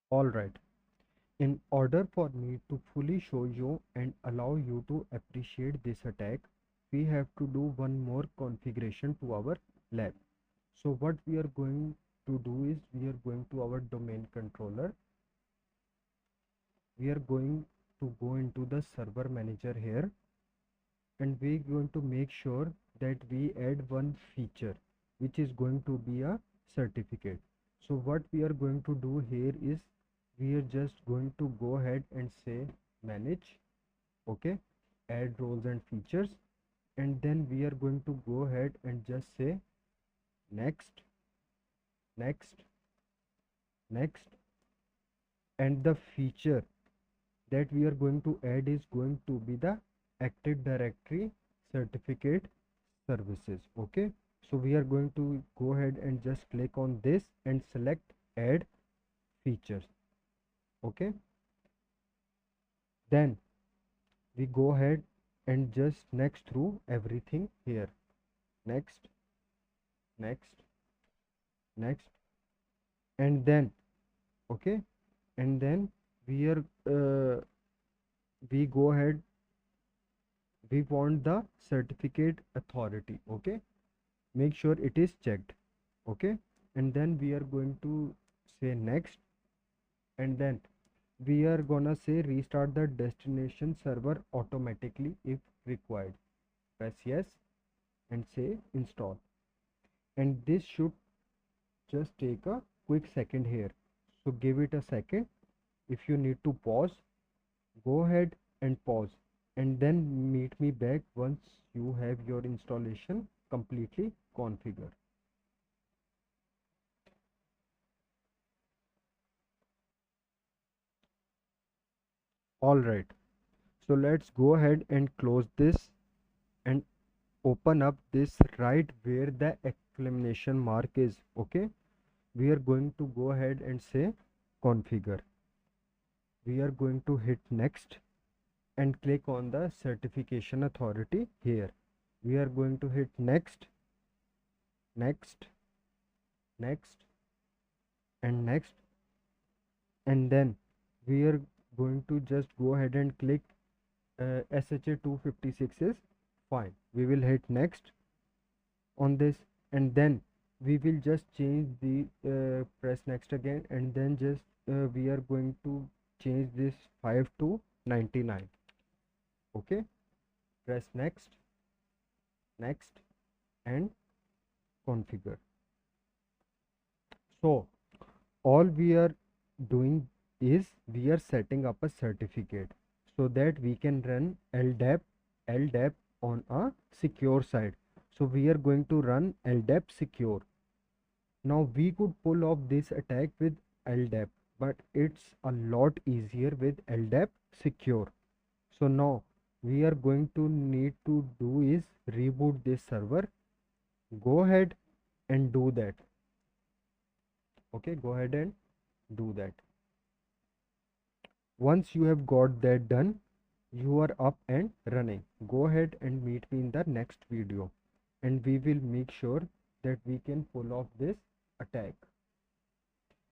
Alright, in order for me to fully show you and allow you to appreciate this attack, we have to do one more configuration to our lab. So what we are going to do is we are going to our domain controller. We are going to go into the server manager here, and we're going to make sure that we add one feature which is going to be a certificate. So what we are going to do here is we are just going to go ahead and say manage, okay, add roles and features, and then we are going to go ahead and just say next, next, next, and the feature that we are going to add is going to be the Active Directory certificate services. Okay, so we are going to go ahead and just click on this and select add features. Okay, then we go ahead and just next through everything here, next, next, next, and then okay, and then we are we go ahead, we want the certificate authority. Okay, make sure it is checked. Okay, and then we are going to say next, and then we are gonna say restart the destination server automatically if required. Press yes and say install, and this should just take a quick second here, so give it a second. If you need to pause, go ahead and pause, and then meet me back once you have your installation completely configured. All right, so let's go ahead and close this and open up this right where the exclamation mark is. Okay, we are going to go ahead and say configure. We are going to hit next and click on the certification authority here. We are going to hit next, next, next, and next, and then we are going to just go ahead and click SHA 256 is fine. We will hit next on this, and then we will just change the press next again, and then just we are going to change this 5 to 99. Okay, press next, next, and configure. So all we are doing is we are setting up a certificate so that we can run LDAP on a secure side. So we are going to run LDAP secure. Now we could pull off this attack with LDAP, but it's a lot easier with LDAP secure. So now we are going to need to do is reboot this server. Go ahead and do that. Okay, go ahead and do that. Once you have got that done, you are up and running. Go ahead and meet me in the next video, and we will make sure that we can pull off this attack.